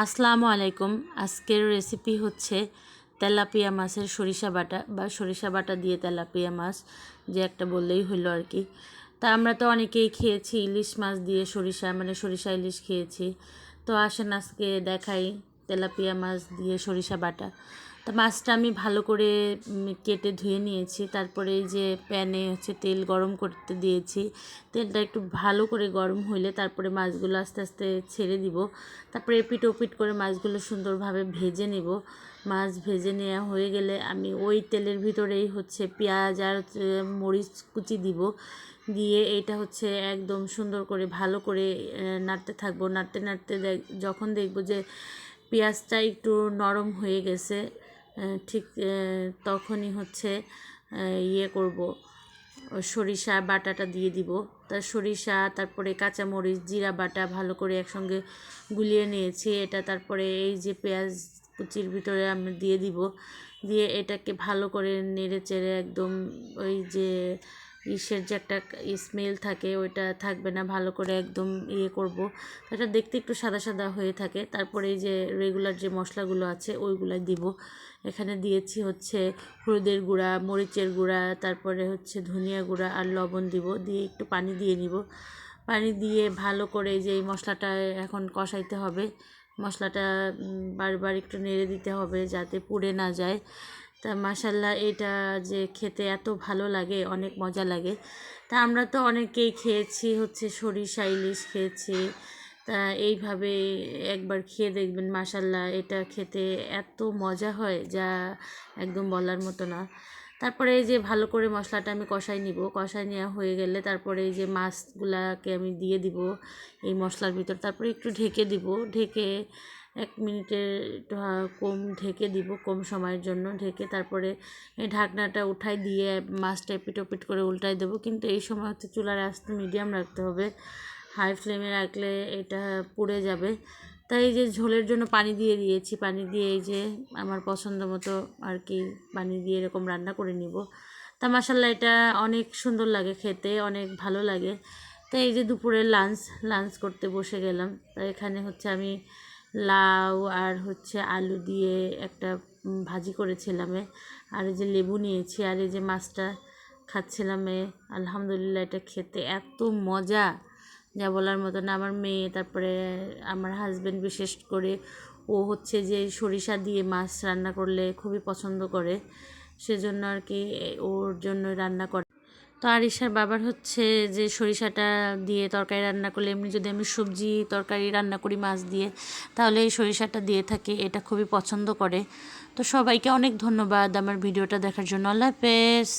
আসসালামু আলাইকুম। আজকের রেসিপি হচ্ছে তেলাপিয়া মাছের সরিষা বাটা বা সরিষা বাটা দিয়ে তেলাপিয়া মাছ, যে একটা বললেই হলো আর কি। তা আমরা তো অনেকেই খেয়েছি ইলিশ মাছ দিয়ে সরিষা, মানে সরিষা ইলিশ খেয়েছি। তো আসেন আজকে দেখাই তেলাপিয়া মাছ দিয়ে সরিষা বাটা। তো মাছটা আমি ভালো করে কেটে ধুয়ে নিয়েছি। তারপরে এই যে প্যানে হচ্ছে তেল গরম করতে দিয়েছি। তেলটা একটু ভালো করে গরম হইলে তারপরে মাছগুলো আস্তে আস্তে ছেড়ে দিব। তারপরে এপিট ওপিট করে মাছগুলো সুন্দরভাবে ভেজে নিব। মাছ ভেজে নেওয়া হয়ে গেলে আমি ওই তেলের ভিতরেই হচ্ছে পেঁয়াজ আর মরিচ কুচি দিব। দিয়ে এটা হচ্ছে একদম সুন্দর করে ভালো করে নাড়তে থাকবো। নাড়তে নাড়তে যখন দেখব যে পেঁয়াজটা একটু নরম হয়ে গেছে, ঠিক তখনই হচ্ছে ইয়ে করব, সরিষা বাটাটা দিয়ে দিব। তার সরিষা, তারপরে কাঁচামরিচ, জিরা বাটা ভালো করে একসঙ্গে গুলিয়ে নিয়েছি এটা। তারপরে এই যে পেঁয়াজ কুচির ভিতরে আমি দিয়ে দিব। দিয়ে এটাকে ভালো করে নেড়ে চেড়ে একদম ওই যে ইসের যে একটা স্মেল থাকে ওইটা থাকবে না, ভালো করে একদম ইয়ে করব। এটা দেখতে একটু সাদা সাদা হয়ে থাকে। তারপরে এই যে রেগুলার যে মশলাগুলো আছে ওইগুলাই দিব। এখানে দিয়েছি হচ্ছে হলুদের গুঁড়া, মরিচের গুঁড়া, তারপরে হচ্ছে ধনিয়া গুঁড়া আর লবণ দিব। দিয়ে একটু পানি দিয়ে নিব। পানি দিয়ে ভালো করে যে এই মশলাটা এখন কষাইতে হবে। মশলাটা বারবার একটু নেড়ে দিতে হবে যাতে পুড়ে না যায়। তা মাশাল্লাহ এটা যে খেতে এত ভালো লাগে, অনেক মজা লাগে। তা আমরা তো অনেকেই খেয়েছি হচ্ছে সরিষা ইলিশ খেয়েছি। তা এইভাবে একবার খেয়ে দেখবেন, মাশাল্লাহ এটা খেতে এত মজা হয় যা একদম বলার মতো না। তারপরে এই যে ভালো করে মশলাটা আমি কষাই নিব। কষাই নেওয়া হয়ে গেলে তারপরে এই যে মাছগুলাকে আমি দিয়ে দিব এই মশলার ভিতর। তারপরে একটু ঢেকে দিব। ঢেকে 1 মিনিটের একটু কম ঢেকে দিব, কম সময়ের জন্য ঢেকে। তারপরে এই ঢাকনাটা উঠাই দিয়ে মাছটা এপিট ওপিট করে উল্টাই দেবো। কিন্তু এই সময় হচ্ছে চুলার আঁচটা মিডিয়াম রাখতে হবে, হাই ফ্লেমে রাখলে এটা পুড়ে যাবে। তাই এই যে ঝোলের জন্য পানি দিয়ে দিয়েছি। পানি দিয়ে এই যে আমার পছন্দ মতো আর কি পানি দিয়ে এরকম রান্না করে নিব। তা মাশাল্লাহ এটা অনেক সুন্দর লাগে খেতে, অনেক ভালো লাগে। তাই এই যে দুপুরে লাঞ্চ করতে বসে গেলাম। তাই এখানে হচ্ছে আমি লাউ আর হচ্ছে আলু দিয়ে একটা ভাজি করেছিলাম, আর এই যে লেবু নিয়েছি, আর এই যে মাছটা খাচ্ছিলাম। আলহামদুলিল্লাহ এটা খেতে এত মজা যা বলার মতো না। আমার মেয়ে, তারপরে আমার হাজব্যান্ড বিশেষ করে, ও হচ্ছে যে সরিষা দিয়ে মাছ রান্না করলে খুবই পছন্দ করে, সেজন্য আর কি ওর জন্য রান্না করে। তো আরিশার বাবার হচ্ছে যে সরিষাটা দিয়ে তরকারি রান্না করলে, এমনি যদি আমি সবজি তরকারি রান্না করি মাছ দিয়ে, তাহলে এই সরিষাটা দিয়ে থাকে, এটা খুবই পছন্দ করে। তো সবাইকে অনেক ধন্যবাদ আমার ভিডিওটা দেখার জন্য। আল্লাহ হাফেজ।